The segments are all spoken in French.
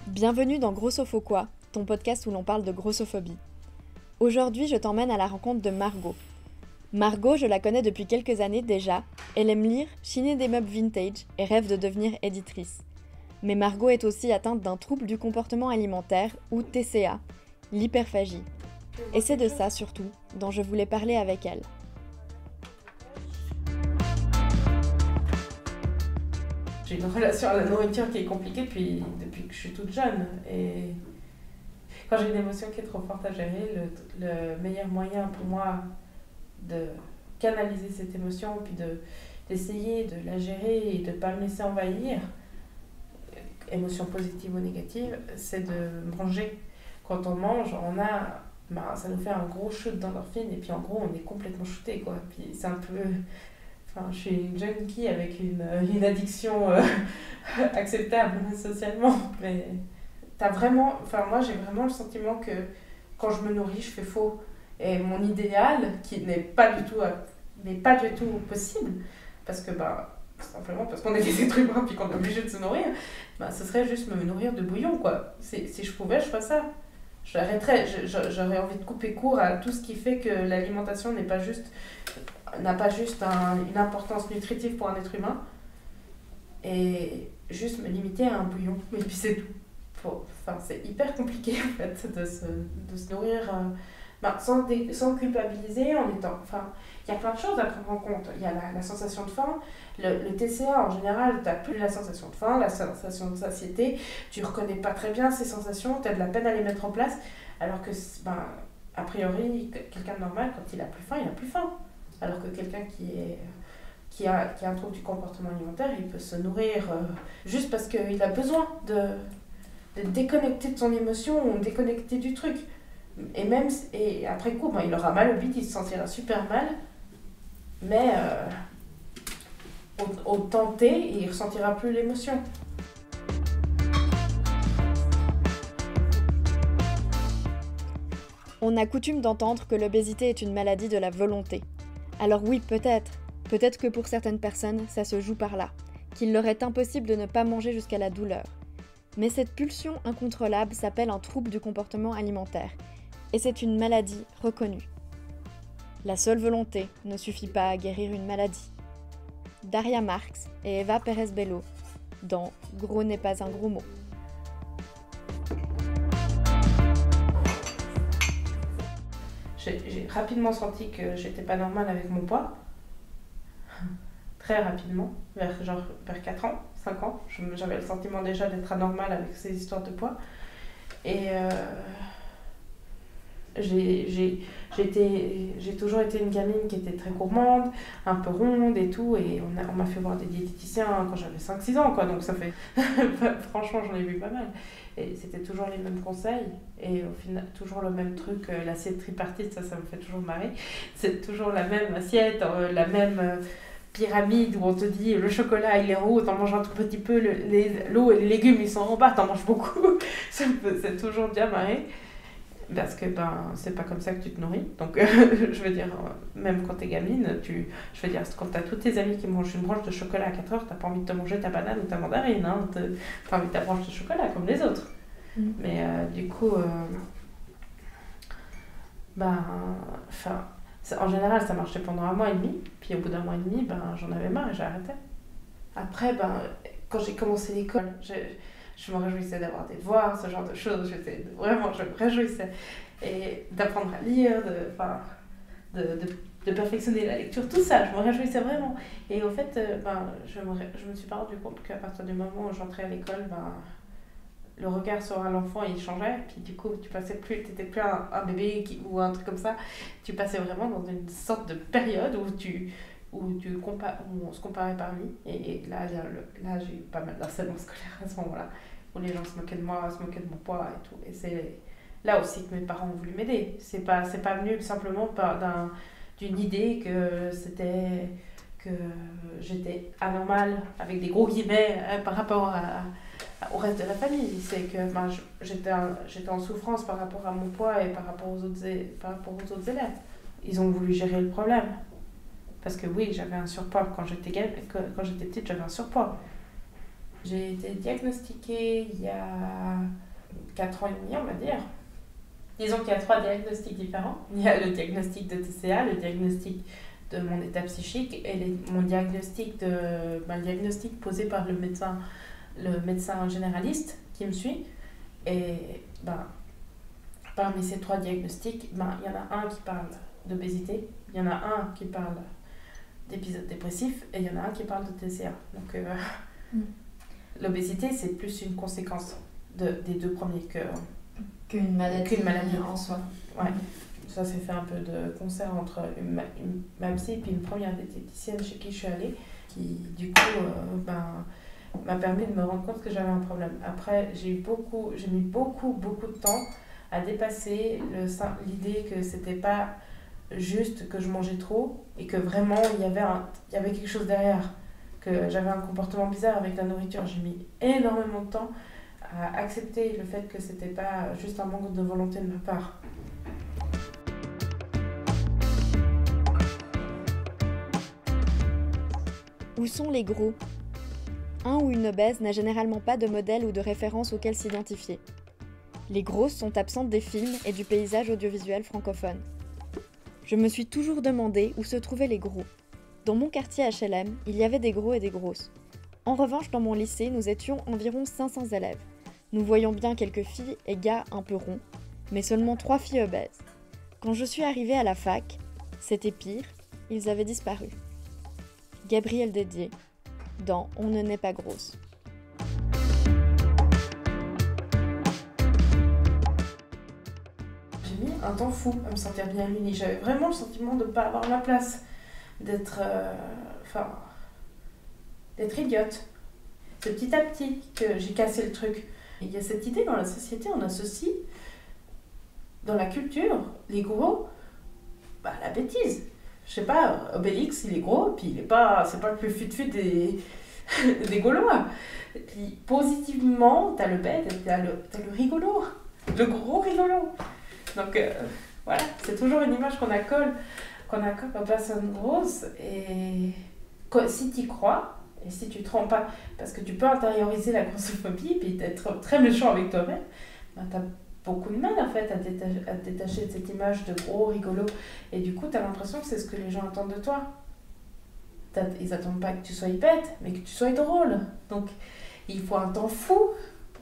Bienvenue dans Grossophobie, ton podcast où l'on parle de grossophobie. Aujourd'hui, je t'emmène à la rencontre de Margot. Margot, je la connais depuis quelques années déjà. Elle aime lire, chiner des meubles vintage et rêve de devenir éditrice. Mais Margot est aussi atteinte d'un trouble du comportement alimentaire ou TCA, l'hyperphagie. Et c'est de ça surtout dont je voulais parler avec elle. J'ai une relation à la nourriture qui est compliquée depuis que je suis toute jeune. Et quand j'ai une émotion qui est trop forte à gérer, le meilleur moyen pour moi de canaliser cette émotion, puis d'essayer de la gérer et de ne pas me laisser envahir, émotion positive ou négative, c'est de manger. Quand on mange, ça nous fait un gros shoot d'endorphine, et puis en gros, on est complètement shooté, quoi. Puis c'est un peu... Enfin, je suis une junkie avec une addiction acceptable socialement, mais moi j'ai vraiment le sentiment que quand je me nourris, je fais faux. Et mon idéal, qui n'est pas du tout possible, parce que simplement parce qu'on est des êtres humains puis qu'on est obligé de se nourrir, ce serait juste me nourrir de bouillon, quoi. Si je pouvais, je ferais ça. J'arrêterais, j'aurais envie de couper court à tout ce qui fait que l'alimentation n'a pas juste une importance nutritive pour un être humain, et juste me limiter à un bouillon, et puis c'est tout. C'est hyper compliqué en fait de se nourrir sans culpabiliser, il y a plein de choses à prendre en compte. Il y a la sensation de faim, le TCA en général, tu n'as plus la sensation de faim, la sensation de satiété, tu reconnais pas très bien ces sensations, tu as de la peine à les mettre en place, alors que a priori quelqu'un de normal, quand il a plus faim, il a plus faim. Alors que quelqu'un qui a un trouble du comportement alimentaire, il peut se nourrir juste parce qu'il a besoin de déconnecter de son émotion ou déconnecter du truc. Et après coup, il aura mal au bide, il se sentira super mal, mais au tenter, il ne ressentira plus l'émotion. On a coutume d'entendre que l'obésité est une maladie de la volonté. Alors oui, peut-être que pour certaines personnes, ça se joue par là, qu'il leur est impossible de ne pas manger jusqu'à la douleur. Mais cette pulsion incontrôlable s'appelle un trouble du comportement alimentaire, et c'est une maladie reconnue. La seule volonté ne suffit pas à guérir une maladie. Daria Marx et Eva Pérez-Bello, dans Gros n'est pas un gros mot. J'ai rapidement senti que j'étais pas normale avec mon poids. Très rapidement, vers 4 ans, 5 ans. J'avais le sentiment déjà d'être anormale avec ces histoires de poids. Et j'ai toujours été une gamine qui était très gourmande, un peu ronde et tout. Et on m'a fait voir des diététiciens quand j'avais 5-6 ans, quoi. Donc ça fait... Franchement, j'en ai vu pas mal. Et c'était toujours les mêmes conseils, et au final, toujours le même truc, l'assiette tripartite, ça me fait toujours marrer. C'est toujours la même assiette, la même pyramide où on te dit le chocolat il est en haut, t'en manges un tout petit peu, l'eau et les légumes ils sont en bas, t'en manges beaucoup. C'est toujours bien marré, parce que c'est pas comme ça que tu te nourris. Donc je veux dire, même quand t'es gamine, quand t'as tous tes amis qui mangent une branche de chocolat à 4 heures, t'as pas envie de te manger ta banane ou ta mandarine, hein, t'as envie de ta branche de chocolat comme les autres. Mais du coup, en général ça marchait pendant 1 mois et demi, puis au bout d'1 mois et demi, j'en avais marre et j'ai arrêté. Après, quand j'ai commencé l'école, je me réjouissais d'avoir des devoirs, ce genre de choses. Je me réjouissais. Et d'apprendre à lire, de perfectionner la lecture, tout ça, je me réjouissais vraiment. Et au fait, je me suis pas rendu compte qu'à partir du moment où j'entrais à l'école, le regard sur l'enfant, il changeait. Puis du coup, t'étais plus un bébé ou un truc comme ça. Tu passais vraiment dans une sorte de période où on se comparait parmi, et là j'ai eu pas mal d'harcèlement scolaire à ce moment-là, où les gens se moquaient de moi, se moquaient de mon poids et tout, et c'est là aussi que mes parents ont voulu m'aider. C'est pas venu simplement d'une idée que j'étais anormale, avec des gros guillemets, par rapport au reste de la famille. C'est que j'étais en souffrance par rapport à mon poids et par rapport aux autres élèves. Ils ont voulu gérer le problème. Parce que oui, j'avais un surpoids quand j'étais petite, j'avais un surpoids. J'ai été diagnostiquée il y a 4 ans et demi, on va dire. Disons qu'il y a 3 diagnostics différents. Il y a le diagnostic de TCA, le diagnostic de mon état psychique et mon diagnostic, le diagnostic posé par le médecin généraliste qui me suit. Et parmi ces 3 diagnostics, il y en a un qui parle d'obésité, il y en a un qui parle d'épisode dépressif et il y en a un qui parle de TCA. Donc l'obésité, c'est plus une conséquence des 2 premiers qu'une maladie en soi. Ouais. Ça s'est fait un peu de concert entre ma psy et puis une première diététicienne chez qui je suis allée, qui du coup m'a permis de me rendre compte que j'avais un problème. Après, j'ai mis beaucoup de temps à dépasser l'idée que c'était pas juste que je mangeais trop et que vraiment il y avait quelque chose derrière, que j'avais un comportement bizarre avec la nourriture. J'ai mis énormément de temps à accepter le fait que c'était pas juste un manque de volonté de ma part. Où sont les gros ? Un ou une obèse n'a généralement pas de modèle ou de référence auquel s'identifier. Les grosses sont absentes des films et du paysage audiovisuel francophone. Je me suis toujours demandé où se trouvaient les gros. Dans mon quartier HLM, il y avait des gros et des grosses. En revanche, dans mon lycée, nous étions environ 500 élèves. Nous voyions bien quelques filles et gars un peu ronds, mais seulement 3 filles obèses. Quand je suis arrivée à la fac, c'était pire, ils avaient disparu. Gabrielle Dédier, dans On ne naît pas grosse. J'ai mis un temps fou à me sentir bien unie. J'avais vraiment le sentiment de ne pas avoir ma place, d'être idiote. C'est petit à petit que j'ai cassé le truc. Il y a cette idée dans la société, on associe dans la culture les gros à la bêtise. Je sais pas, Obélix il est gros, puis c'est pas le plus fut-fut des Gaulois. Et puis positivement, t'as le bête, t'as le rigolo, le gros rigolo. Donc voilà, c'est toujours une image qu'on accole aux personnes grosses. Et si t'y crois, et si tu te rends pas, parce que tu peux intérioriser la grossophobie, puis être très méchant avec toi-même, t'as beaucoup de mal en fait à te détacher de cette image de gros rigolo. Et du coup, t'as l'impression que c'est ce que les gens attendent de toi. Ils attendent pas que tu sois bête, mais que tu sois drôle. Donc, il faut un temps fou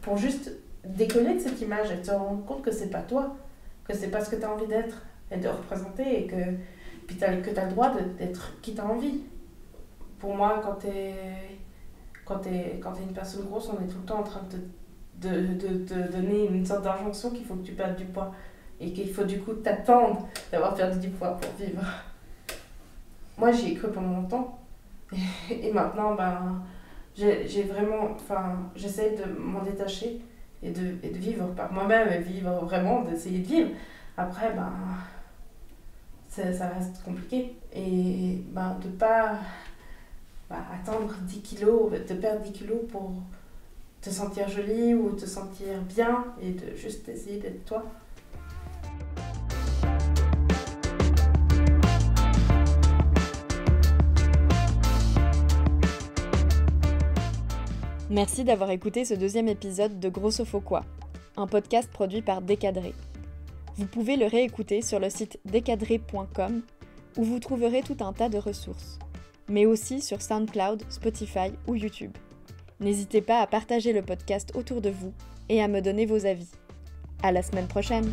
pour juste décoller de cette image et te rendre compte que c'est pas toi, que c'est pas ce que t'as envie d'être et de représenter, et que t'as le droit d'être qui t'as envie. Pour moi, quand t'es une personne grosse, on est tout le temps en train de te donner une sorte d'injonction qu'il faut que tu perdes du poids et qu'il faut du coup t'attendre d'avoir perdu du poids pour vivre. Moi, j'y ai cru pendant longtemps et maintenant, j'ai vraiment, j'essaie de m'en détacher et de vivre par moi-même et vivre vraiment, d'essayer de vivre. Après, ça reste compliqué et de pas attendre 10 kilos, de perdre 10 kilos pour te sentir jolie ou te sentir bien et de juste essayer d'être toi. Merci d'avoir écouté ce 2e épisode de Grossophoquoi, un podcast produit par Décadré. Vous pouvez le réécouter sur le site décadré.com où vous trouverez tout un tas de ressources, mais aussi sur SoundCloud, Spotify ou YouTube. N'hésitez pas à partager le podcast autour de vous et à me donner vos avis. À la semaine prochaine!